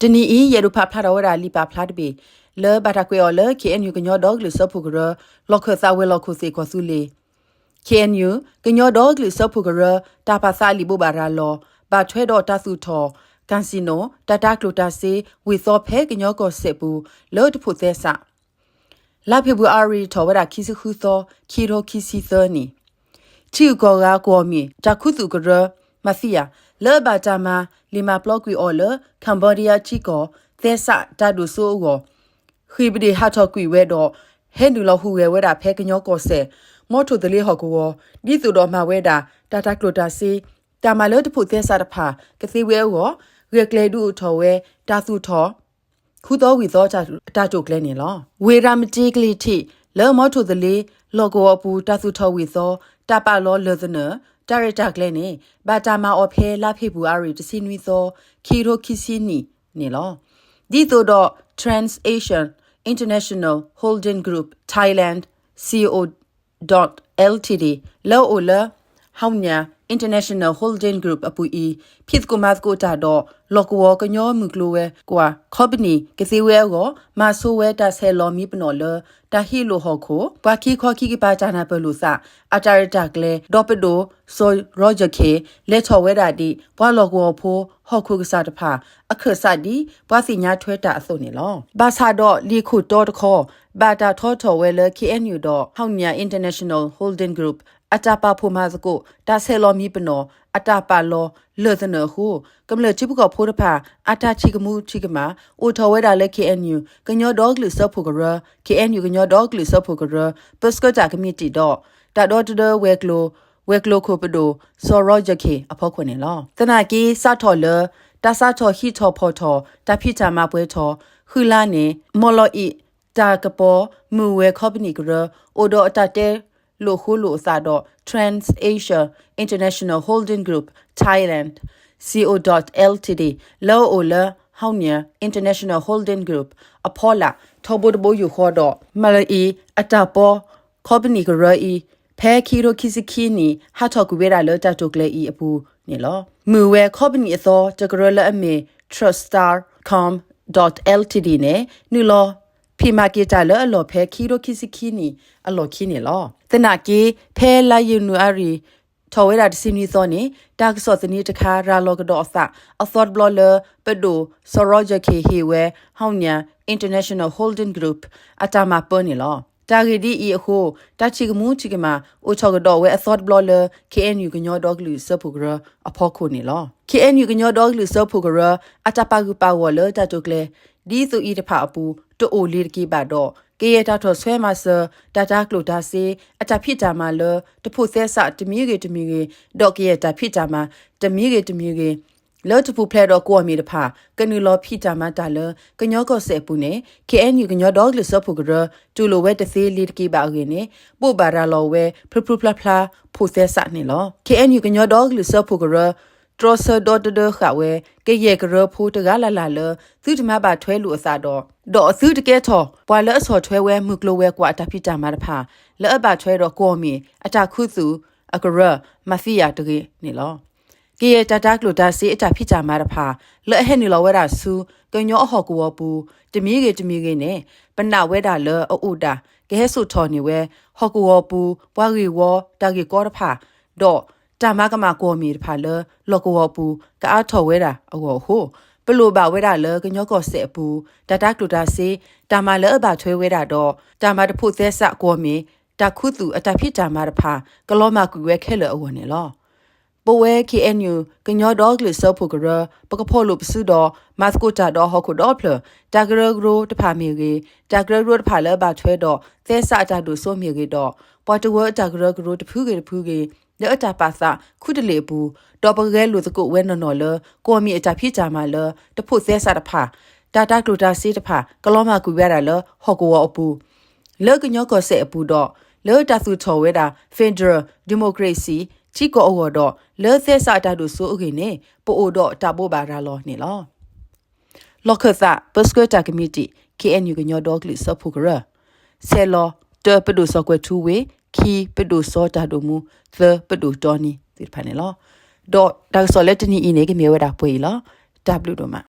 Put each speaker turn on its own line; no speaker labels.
တနီဤယေရူဖဖလာတော်ရာလီပါဖလာတပေလေဘာတာကွေော်လေ KNU ကညောဒေါဂလစဖုကရလောက်ခသဝဲလောက်ခုစေကောဆူလေ KNU ကညောဒေါဂလစဖုကရတာပါစာလီဘဘာရာလောဘာထွဲတော်တဆုထောကန်စီနိုတတာကလိုတာစေဝီသောဖဲကညောကောစေဘူးလောတဖို့သက်စာလာဖေဘူအာရီထောဝရာခီစခုသောခီရိုခီစီသနီချီကောရာကောမီတခုစုကရမဖီယာလေဘာတာမာလီမာဘလော့ကွီအော်လကမ်ဘောဒီးယားချီကောသက်စာတာဒူဆိုကိုခိဘဒီဟာထောကွီဝဲတော့ဟဲနူလောက်ဟူဝဲတာဖဲကညောကောဆဲမော်ထိုတလေးဟော်ကိုဒီသူတော်မှာဝဲတာတာတာကလိုတာစီတာမာလောတဖို့သက်စာတဖာကစီဝဲကိုရကလေဒူထော်ဝဲတာစုထော်ခုတော်ဝီသောတာကြိုကလဲနေလောဝေရာမတီကလီတီလောမော်ထိုတလေးလောကောအပူတာစုထော်ဝီသောတာပါလောလောဇနဒါရတာကလဲနေဘာတာမာအော်ဖဲလာဖေဘူးအာရီတစီနွီသောခီရိုခီစီနီနေလောဒီတို့တော့ Trans Asian International Holding Group Thailand CO.Ltd လောအိုလာဟောင်းညာ International Holding Group အပူဤဖြစ်ကိုမတ်ကိုတာတော့လောကဝကညောမှုကလိုဝဲကွာ company ကစီဝဲကိုမဆိုဝဲတာဆဲလော်မီပနော်လတာဟီလိုဟောခိုဘာခီခေါ်ခီကပါတာနာပလူစာအတာရတာကလေဒေါပဒိုဆိုရောဂျာကေလက်ချော်ဝဲတာဒီဘွာလောကဝဖိုးဟောခုကစားတဖာအခက်စဒီဘွာစီညာထွဲတာအစုံနေလောဘာသာတော့လီခုတော့တခေါ်ဘာတာထောထော်ဝဲလ KNU တော့ဟောင်းညာ International Holding Groupအတာပါဖိုမာစကိုတာဆဲလော်မီပနော်အတာပါလောလေသနဟုကမ္လချိပကဖိုးတဖာအတာချီကမှုချီကမာအိုထော်ဝဲတာလေ KNU ကညောဒေါဂလစဖိုကရ KNU ကညောဒေါဂလစဖိုကရပစကတာကမီတီတော့တာတော့တဝဲကလိုခိုပဒိုဆော်ရောဂျကေအဖောက်ခွနေလောတနာကီစထော်လတာစထော်ဟီထော်ဖော်ထော်တာဖိတာမပွဲထော်ခူလာနေမော်လော်ဤတာကပေါ်မူဝဲကော်ပနီကရအိုဒိုအတာတဲလိုခုလိုစာတော့ Trans Asia International Holding Group Thailand CO.Ltd လောအိုလာဟောင်းညာ International Holding Group အဖော်လာထောဘိုဘိုယူခေါ်တော့မလီအတာပေါ်ကော်ပနီကရဤဖဲခီရိုခီစခီနီဟာထောက်ကူဝဲတာလောတာတုကလေဤအပူနေလောမူဝဲကော်ပနီအသောတကရလအမေ truststar.com.ltd နဲ့နူလောဖီမာကီတာလောအလောဖဲခီရိုခီစခီနီအလောခီနေလောတနာကီဖဲလာယူနူအရီထော်ဝဲတာတစီနီစောနေတာကစောတနီတခါရာလောကတော့အသအသော့ဘလော်လာပဒိုဆော်ရောဂျာကေဟီဝဲဟောင်းညာ International Holding Group အတာမပေါ်နေလောတာဂီဒီအီအခုတာချီကမှုချီကမာအိုချောကတော့ဝဲအသော့ဘလော်လာ KNU ကညောဒေါဂလူစဖူဂရအဖော်ခုနေလော KNU ကညောဒေါဂလူစဖူဂရအတာပါကူပါဝလတာတုကလေဒီဆိုဤတဖာအပူတိုအိုလီကီပါတော့ကေရတာထော်ဆွဲမဆာတာတာကလိုတာစီအတာဖြစ်တာမလတဖို့သက်စတမီကေဒေါကေရတာဖြစ်တာမတမီကေလောတဖူဖလဲတော့ကိုအမီတဖာကနူလောဖြစ်တာမတာလကညောကောဆေပူနေ KNU ကညောဒေါဂလစဖူဂရတူလိုဝဲတသေးလီကီပါကေနေပို့ပါရာလောဝဲဖဖဖဖဖို့သက်စနေလော KNU ကညောဒေါဂလစဖူဂရထရဆာဒေါ်ဒခဝဲကေရကရဖိုးတကလာလာလသူတမပါထွဲလူအစာတော့အသူတကဲထော်ပွာလအစော်ထွဲဝဲမှုကလိုဝဲကွာတဖိတာမာတဖာလောအပါထွဲတော့ကိုမီအတာခုစုအကရမဖီယာတကေနေလောကေရတတာကလိုဒါစီအတာဖိတာမာတဖာလောဟဲနေလောဝဲတာဆူကညောအဟော်ကောပူတမီကေနေပနာဝဲတာလောအိုတာကဲဆူထော်နေဝဲဟော်ကောပူပွားရီဝတာကေကောတဖာတော့တာမကမကိုမီတဖာလောကောပူကအားထော်ဝဲတာအောဟိုပလိုပါဝဲတာလကညောကောဆေပူတတာကလိုတာစီတာမလအဘထွဲဝဲတာတော့တာမတဖို့သက်ဆကိုမီတခုသူအတဖြစ်တာမတဖာကလောမကူဝဲခဲလအဝနေလောပဝဲ KNU ကညောဒေါဂလစဖုကရပကဖောလုပစုတော့မတ်ကိုတာတော့ဟခုတော့ဖလတာဂရဂရိုတဖာမီကေတာဂရဂရိုတဖာလဘထွဲတော့သက်ဆတာတို့ဆိုမီကေတော့ပွာတဝဲတာဂရဂရိုတဖူးကေလောအတာပါစာခုတလေဘူးတော့ပကဲလူတကုဝဲနော်လကိုမီအတာဖြစ်ကြမှာလတဖို့သက်စာတဖာတာတာကလိုတာစီတဖာကလောမကူရတာလဟောကောအပူလောကညောကောဆေအပူတော့လောတာစုထော်ဝဲတာ Federal Democracy ချီကောအော်တော့လောသက်စာတာတို့ဆိုအိုကေနေပိုအိုတော့တာပို့ပါရာလောနေလောလောကသပစကတာကမတီ KNU ကညောဒေါဂလီစဖူကရဆဲလောတပဒုစကွဲ2ဝေခီပဒုစောတာဒိုမူသပဒုတော်နီဒီဖာနေလောဒေါ်ဒါဆော်လက်တနီအင်းနေကမြေဝဲတာပွေလော W တို့မှာ